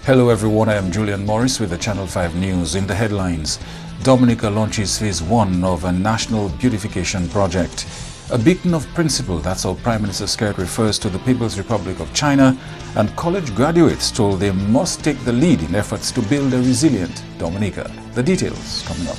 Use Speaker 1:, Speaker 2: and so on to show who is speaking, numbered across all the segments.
Speaker 1: Hello everyone, I am Julian Morris with the Channel 5 News. In the headlines, Dominica launches Phase 1 of a national beautification project. A beacon of principle, that's how Prime Minister Scott refers to the People's Republic of China, and college graduates told they must take the lead in efforts to build a resilient Dominica. The details coming up.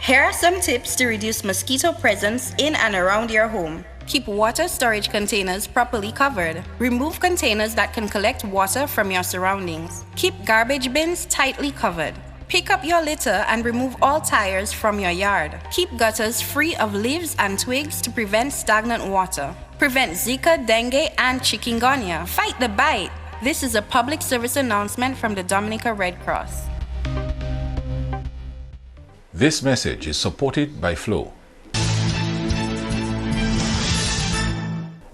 Speaker 2: Here are some tips to reduce mosquito presence in and around your home. Keep water storage containers properly covered. Remove containers that can collect water from your surroundings. Keep garbage bins tightly covered. Pick up your litter and remove all tires from your yard. Keep gutters free of leaves and twigs to prevent stagnant water. Prevent Zika, dengue, and chikungunya. Fight the bite. This is a public service announcement from the Dominica Red Cross.
Speaker 1: This message is supported by Flow.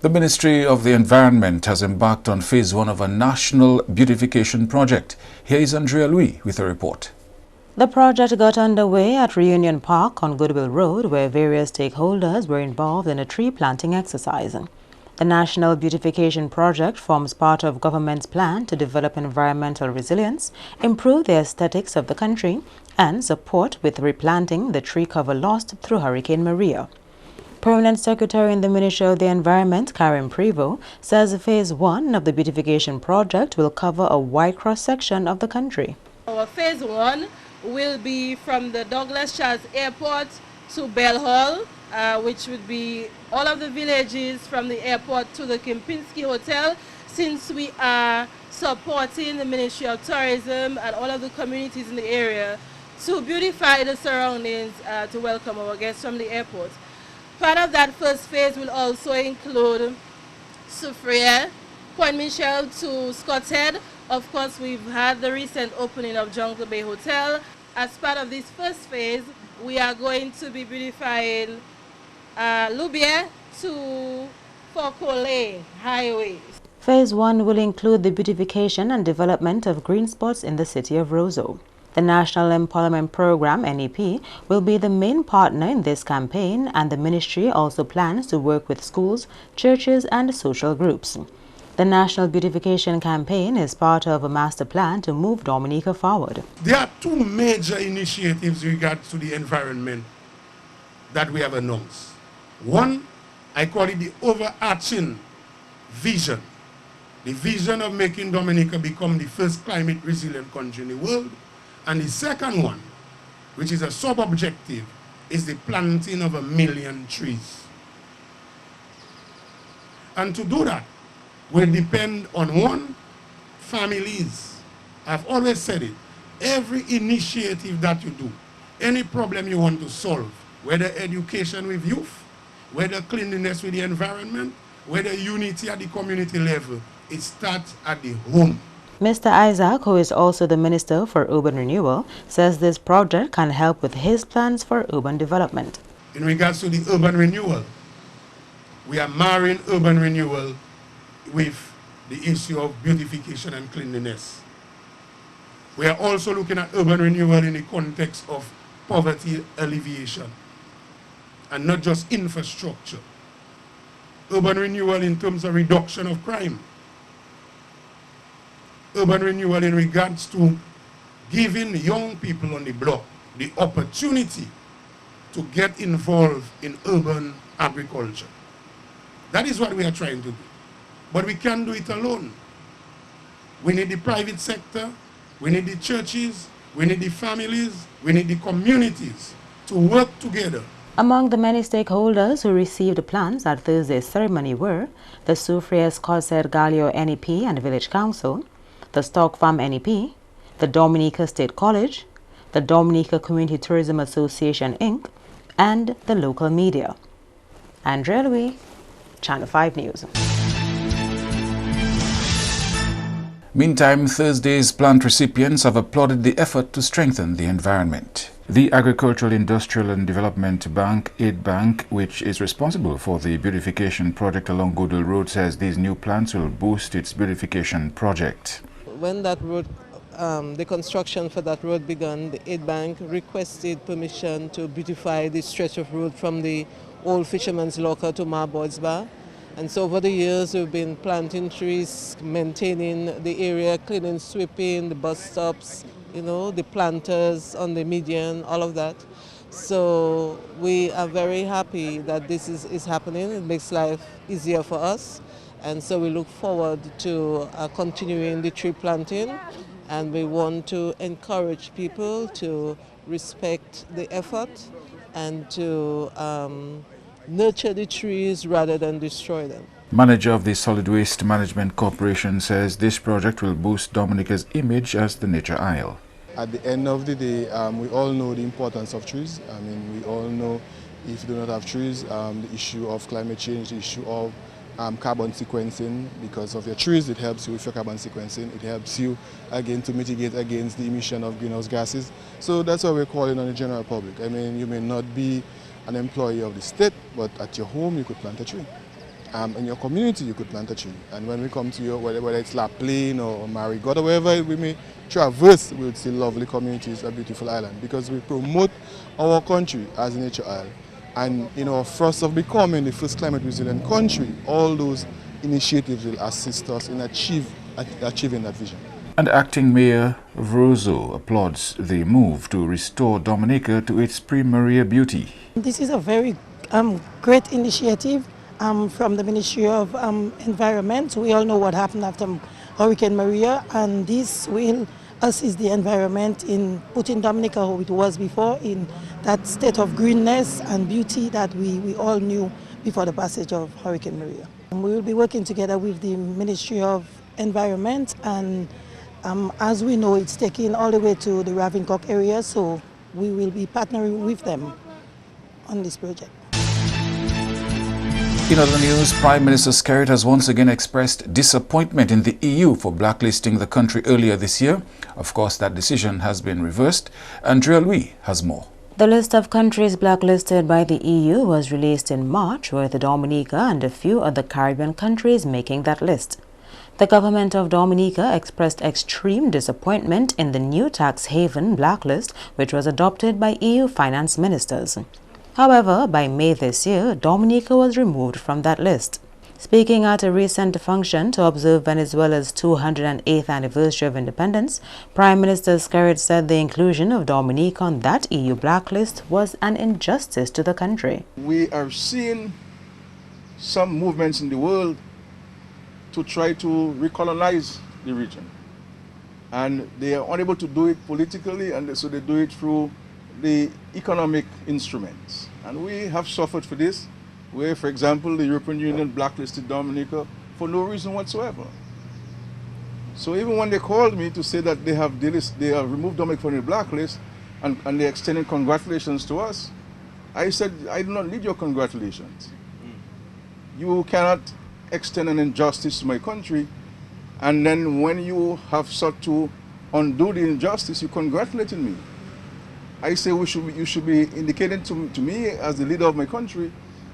Speaker 1: The Ministry of the Environment has embarked on Phase 1 of a national beautification project. Here is Andrea Louis with a report.
Speaker 3: The project got underway at Reunion Park on Goodwill Road, where various stakeholders were involved in a tree planting exercise. The National Beautification Project forms part of government's plan to develop environmental resilience, improve the aesthetics of the country, and support with replanting the tree cover lost through Hurricane Maria. Permanent Secretary in the Ministry of the Environment, Karen Prevost, says Phase 1 of the beautification project will cover a wide cross-section of the country.
Speaker 4: Our Phase 1 will be from the Douglas Charles Airport to Bell Hall, which would be all of the villages from the airport to the Kempinski Hotel, since we are supporting the Ministry of Tourism and all of the communities in the area to beautify the surroundings to welcome our guests from the airport. Part of that first phase will also include Soufriere, Point Michel to Scott's Head. Of course, we've had the recent opening of Jungle Bay Hotel. As part of this first phase, we are going to be beautifying Loubier to Faucolet Highway.
Speaker 3: Phase 1 will include the beautification and development of green spots in the city of Roseau. The National Empowerment Program, NEP, will be the main partner in this campaign, and the ministry also plans to work with schools, churches, and social groups. The National Beautification Campaign is part of a master plan to move Dominica forward.
Speaker 5: There are two major initiatives in regards to the environment that we have announced. One, I call it the overarching vision. The vision of making Dominica become the first climate resilient country in the world. And the second one, which is a sub-objective, is the planting of 1 million trees. And to do that, we depend on one, families. I've always said it. Every initiative that you do, any problem you want to solve, whether education with youth, whether cleanliness with the environment, whether unity at the community level, it starts at the home.
Speaker 3: Mr. Isaac, who is also the Minister for Urban Renewal, says this project can help with his plans for urban development.
Speaker 5: In regards to the urban renewal, we are marrying urban renewal with the issue of beautification and cleanliness. We are also looking at urban renewal in the context of poverty alleviation and not just infrastructure. Urban renewal in terms of reduction of crime. Urban renewal in regards to giving young people on the block the opportunity to get involved in urban agriculture. That is what we are trying to do. But we can't do it alone. We need the private sector, we need the churches, we need the families, we need the communities to work together.
Speaker 3: Among the many stakeholders who received plans at Thursday's ceremony were the Soufriere Scotshead Gallio NEP and Village Council, the Stock Farm NEP, the Dominica State College, the Dominica Community Tourism Association, Inc., and the local media. Andrea Louis, Channel 5 News.
Speaker 1: Meantime, Thursday's plant recipients have applauded the effort to strengthen the environment. The Agricultural, Industrial and Development Bank, Aid Bank, which is responsible for the beautification project along Goodwill Road, says these new plants will boost its beautification project.
Speaker 6: When that road, the construction for that road began, the Aid Bank requested permission to beautify this stretch of road from the old Fisherman's Locker to Marboard's Bar. And so over the years we've been planting trees, maintaining the area, cleaning, sweeping, the bus stops, you know, the planters on the median, all of that. So we are very happy that this is happening. It makes life easier for us. And so we look forward to continuing the tree planting. And we want to encourage people to respect the effort and to nurture the trees rather than destroy them.
Speaker 1: Manager of the Solid Waste Management Corporation says this project will boost Dominica's image as the nature isle.
Speaker 7: At the end of the day, we all know the importance of trees. I mean, we all know if you do not have trees, the issue of climate change, the issue of carbon sequencing. Because of your trees, it helps you with your carbon sequencing. It helps you, again, to mitigate against the emission of greenhouse gases. So that's why we're calling on the general public. I mean, you may not be an employee of the state, but at your home, you could plant a tree. In your community, you could plant a tree. And when we come to your, whether it's La Plaine or Marigot or wherever we may traverse, we would see lovely communities, a beautiful island, because we promote our country as a nature isle. And in our thrust of becoming the first climate resilient country, all those initiatives will assist us in achieving that vision.
Speaker 1: And Acting Mayor Vrozo applauds the move to restore Dominica to its pre-Maria beauty.
Speaker 8: This is a very great initiative from the Ministry of Environment. We all know what happened after Hurricane Maria, and this will assist the environment in putting Dominica how it was before, in that state of greenness and beauty that we all knew before the passage of Hurricane Maria. And we will be working together with the Ministry of Environment, and as we know, it's taking all the way to the Ravincock area, so we will be partnering with them on this project.
Speaker 1: In other news, Prime Minister Skerrit has once again expressed disappointment in the EU for blacklisting the country earlier this year. Of course, that decision has been reversed. Andrea Louis has more.
Speaker 3: The list of countries blacklisted by the EU was released in March, with Dominica and a few other Caribbean countries making that list. The government of Dominica expressed extreme disappointment in the new tax haven blacklist, which was adopted by EU finance ministers. However, by May this year, Dominica was removed from that list. Speaking at a recent function to observe Venezuela's 208th anniversary of independence, Prime Minister Skerrit said the inclusion of Dominica on that EU blacklist was an injustice to the country.
Speaker 9: We are seeing some movements in the world to try to recolonize the region. And they are unable to do it politically, and so they do it through the economic instruments. And we have suffered for this, where, for example, the European Union blacklisted Dominica for no reason whatsoever. So even when they called me to say that they have removed Dominica from the blacklist and they extended congratulations to us, I said, I do not need your congratulations. You cannot extend an injustice to my country, and then when you have sought to undo the injustice, you congratulated me. I say you should be indicating to me as the leader of my country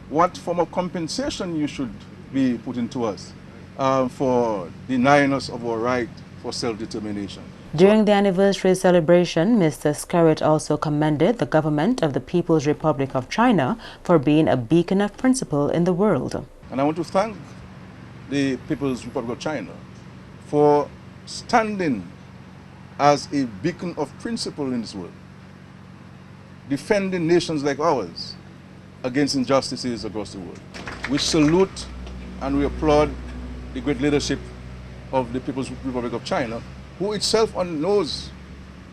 Speaker 9: what form of compensation you should be putting to us for denying us of our right for self-determination.
Speaker 3: During the anniversary celebration, Mr. Skerrit also commended the government of the People's Republic of China for being a beacon of principle in the world.
Speaker 9: And I want to thank the People's Republic of China for standing as a beacon of principle in this world, defending nations like ours against injustices across the world. We salute and we applaud the great leadership of the People's Republic of China, who itself knows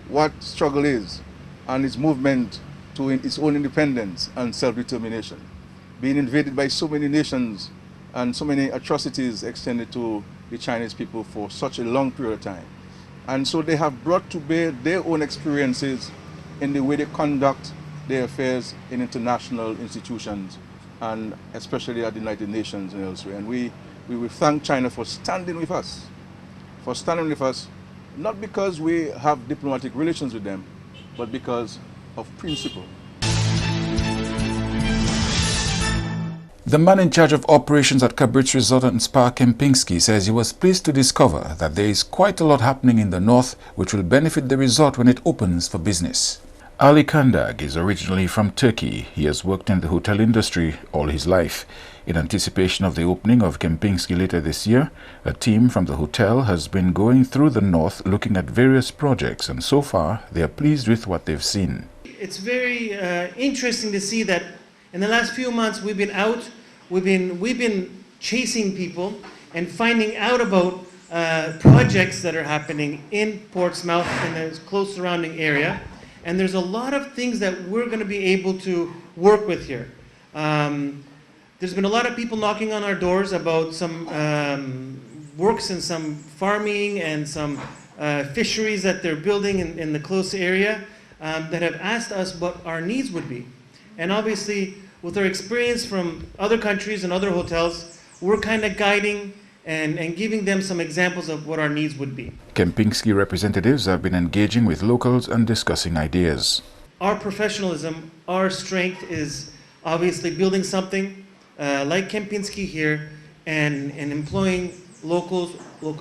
Speaker 9: what struggle is and its movement to its own independence and self-determination, being invaded by so many nations and so many atrocities extended to the Chinese people for such a long period of time. And so they have brought to bear their own experiences in the way they conduct their affairs in international institutions, and especially at the United Nations and elsewhere. And we will thank China for standing with us, for standing with us, not because we have diplomatic relations with them, but because of principle.
Speaker 1: The man in charge of operations at Cabrit's Resort and Spa, Kempinski, says he was pleased to discover that there is quite a lot happening in the north which will benefit the resort when it opens for business. Ali Kandag is originally from Turkey. He has worked in the hotel industry all his life. In anticipation of the opening of Kempinski later this year, a team from the hotel has been going through the north looking at various projects, and so far they are pleased with what they've seen.
Speaker 10: It's very interesting to see that in the last few months we've been out, we've been chasing people and finding out about projects that are happening in Portsmouth and the close surrounding area. And there's a lot of things that we're going to be able to work with here. There's been a lot of people knocking on our doors about some works in some farming and some fisheries that they're building in the close area that have asked us what our needs would be. And obviously, with our experience from other countries and other hotels, we're kind of guiding and giving them some examples of what our needs would be.
Speaker 1: Kempinski representatives have been engaging with locals and discussing ideas.
Speaker 10: Our professionalism, our strength is obviously building something like Kempinski here and employing locals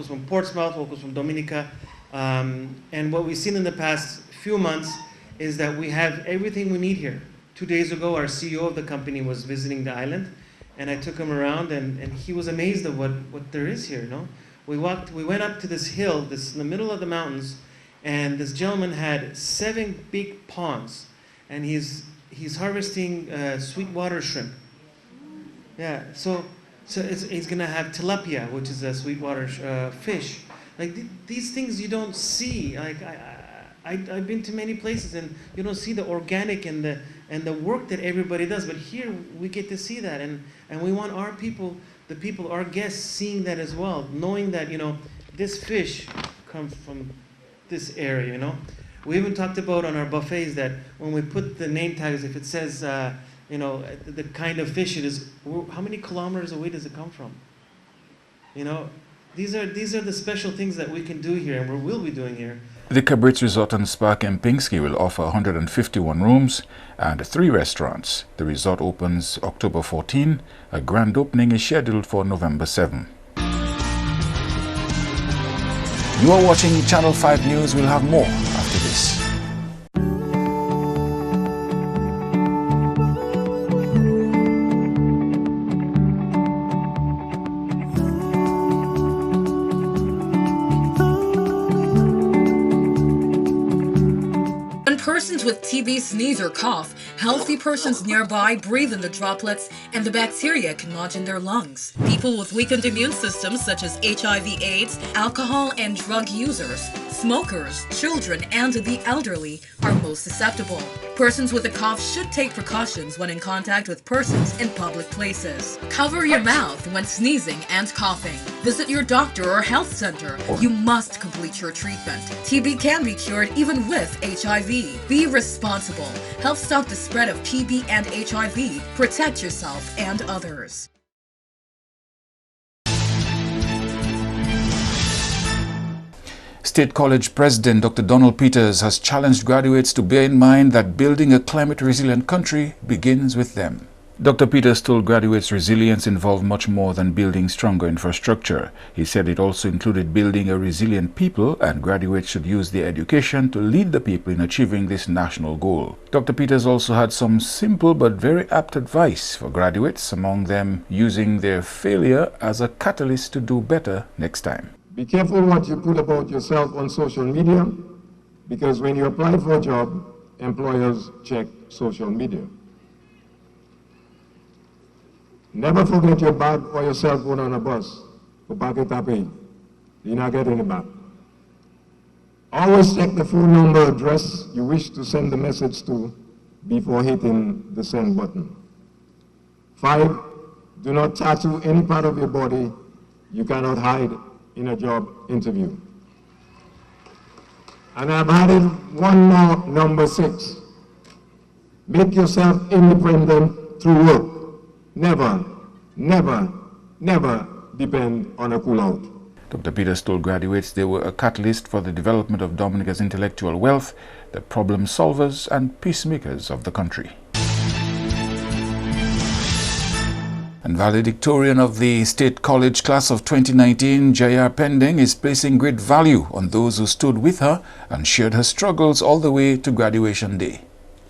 Speaker 10: from Portsmouth, locals from Dominica. And what we've seen in the past few months is that we have everything we need here. 2 days ago, our CEO of the company was visiting the island, and I took him around, and he was amazed at what there is here. No, we went up to this hill, in the middle of the mountains, and this gentleman had 7 big ponds, and he's harvesting sweetwater shrimp. Yeah, so he's gonna have tilapia, which is a sweetwater fish. Like these things you don't see. Like I've been to many places and you don't see the organic and the work that everybody does, but here we get to see that, and we want our people, our guests, seeing that as well, knowing that this fish comes from this area. We even talked about on our buffets that when we put the name tags, if it says the kind of fish it is, how many kilometers away does it come from? These are the special things that we can do here and we will be doing here.
Speaker 1: The Cabrit's Resort and Spa Kempinski will offer 151 rooms and 3 restaurants. The resort opens October 14. A grand opening is scheduled for November 7. You are watching Channel 5 News. We'll have more after this.
Speaker 11: Persons with TB sneeze or cough, healthy persons nearby breathe in the droplets and the bacteria can lodge in their lungs. People with weakened immune systems such as HIV/AIDS, alcohol and drug users, smokers, children, and the elderly are most susceptible. Persons with a cough should take precautions when in contact with persons in public places. Cover your mouth when sneezing and coughing. Visit your doctor or health center. You must complete your treatment. TB can be cured even with HIV. Be responsible. Help stop the spread of TB and HIV. Protect yourself and others.
Speaker 1: State College President Dr. Donald Peters has challenged graduates to bear in mind that building a climate-resilient country begins with them. Dr. Peters told graduates resilience involved much more than building stronger infrastructure. He said it also included building a resilient people, and graduates should use their education to lead the people in achieving this national goal. Dr. Peters also had some simple but very apt advice for graduates, among them using their failure as a catalyst to do better next time.
Speaker 12: Be careful what you put about yourself on social media, because when you apply for a job, employers check social media. Never forget your bag or your cell phone on a bus. You're not getting it back. Always check the phone number address you wish to send the message to before hitting the send button. 5, do not tattoo any part of your body you cannot hide in a job interview. And I've added one more, number 6. Make yourself independent through work. Never, never, never depend on a pull-out.
Speaker 1: Dr. Peters told graduates they were a catalyst for the development of Dominica's intellectual wealth, the problem solvers and peacemakers of the country. And valedictorian of the State College class of 2019, J.R. Pending, is placing great value on those who stood with her and shared her struggles all the way to graduation day.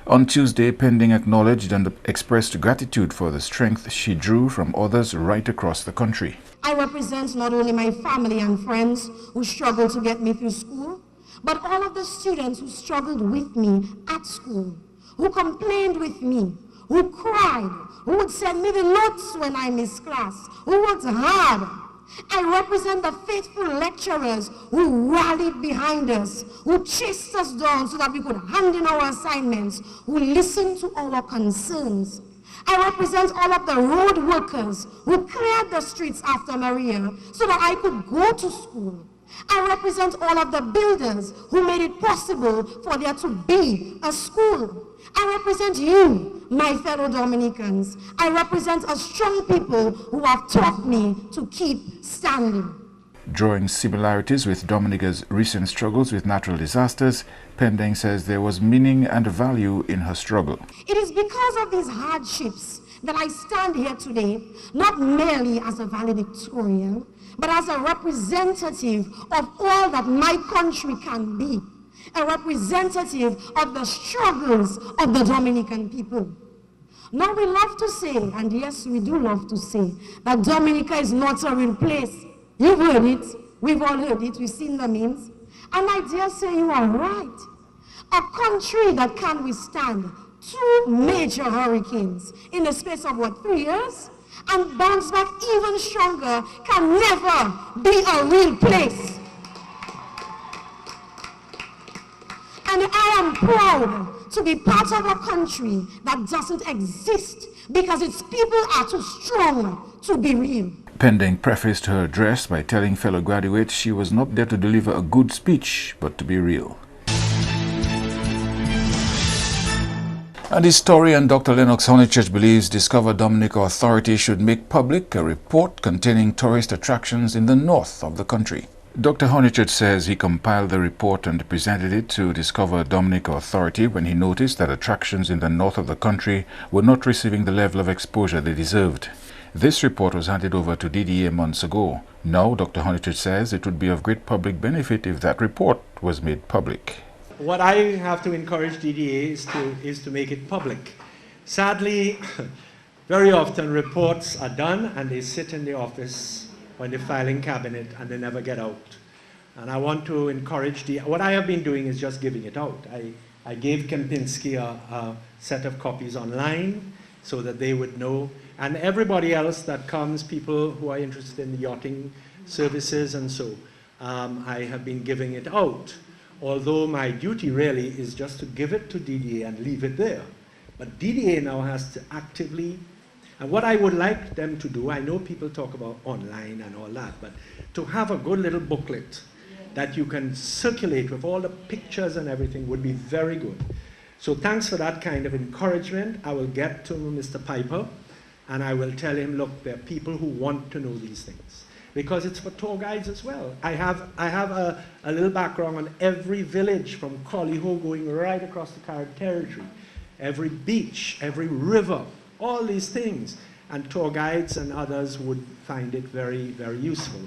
Speaker 1: On Tuesday, Pending acknowledged and expressed gratitude for the strength she drew from others right across the country.
Speaker 13: I represent not only my family and friends who struggled to get me through school, but all of the students who struggled with me at school, who complained with me, who cried, who would send me the notes when I missed class, who worked hard. I represent the faithful lecturers who rallied behind us, who chased us down so that we could hand in our assignments, who listened to our concerns. I represent all of the road workers who cleared the streets after Maria so that I could go to school. I represent all of the builders who made it possible for there to be a school. I represent you, my fellow Dominicans. I represent a strong people who have taught me to keep standing.
Speaker 1: Drawing similarities with Dominica's recent struggles with natural disasters, Pending says there was meaning and value in her struggle.
Speaker 13: It is because of these hardships that I stand here today, not merely as a valedictorian, but as a representative of all that my country can be, a representative of the struggles of the Dominican people. Now we love to say, and yes, we do love to say, that Dominica is not a real place. You've heard it, we've all heard it, we've seen the memes, and I dare say you are right. A country that can withstand 2 major hurricanes in the space of, 3 years? And bounce back even stronger can never be a real place. And I am proud to be part of a country that doesn't exist because its people are too strong to be real.
Speaker 1: Pending prefaced her address by telling fellow graduates she was not there to deliver a good speech, but to be real. And historian Dr. Lennox Honeychurch believes Discover Dominica Authority should make public a report containing tourist attractions in the north of the country. Dr. Honeychurch says he compiled the report and presented it to Discover Dominica Authority when he noticed that attractions in the north of the country were not receiving the level of exposure they deserved. This report was handed over to DDA months ago. Now, Dr. Honeychurch says it would be of great public benefit if that report was made public.
Speaker 14: What I have to encourage DDA is to make it public. Sadly, very often reports are done and they sit in the office or in the filing cabinet and they never get out. And I want to encourage what I have been doing is just giving it out. I gave Kempinski a set of copies online so that they would know. And everybody else that comes, people who are interested in the yachting services and so, I have been giving it out. Although my duty really is just to give it to DDA and leave it there. But DDA now has to actively, and what I would like them to do, I know people talk about online and all that, but to have a good little booklet that you can circulate with all the pictures and everything would be very good. So thanks for that kind of encouragement. I will get to Mr. Piper and I will tell him, look, there are people who want to know these things. Because it's for tour guides as well. I have a little background on every village from Collyho going right across the Caribbean territory, every beach, every river, all these things. And tour guides and others would find it very, very useful.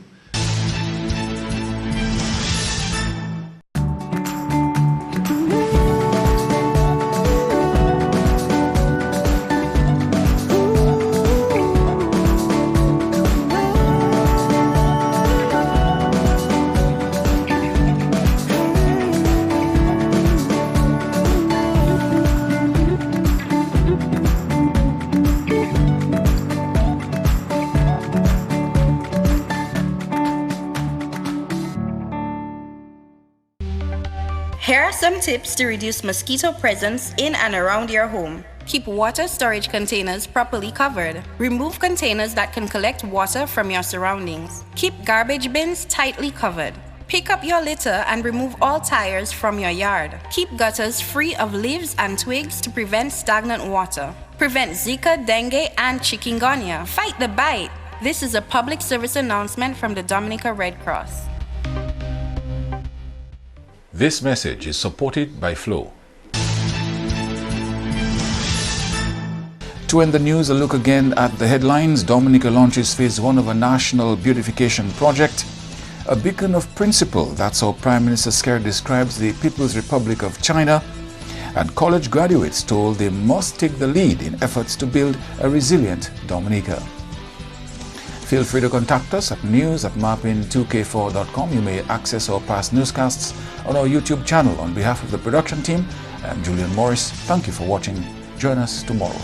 Speaker 2: Here are some tips to reduce mosquito presence in and around your home. Keep water storage containers properly covered. Remove containers that can collect water from your surroundings. Keep garbage bins tightly covered. Pick up your litter and remove all tires from your yard. Keep gutters free of leaves and twigs to prevent stagnant water. Prevent Zika, dengue, and chikungunya. Fight the bite. This is a public service announcement from the Dominica Red Cross.
Speaker 1: This message is supported by Flow. To end the news, a look again at the headlines. Dominica launches phase 1 of a national beautification project. A beacon of principle, that's how Prime Minister Scare describes the People's Republic of China. And college graduates told they must take the lead in efforts to build a resilient Dominica. Feel free to contact us at news@mapping2k4.com. You may access our past newscasts on our YouTube channel. On behalf of the production team, I'm Julian Morris. Thank you for watching. Join us tomorrow.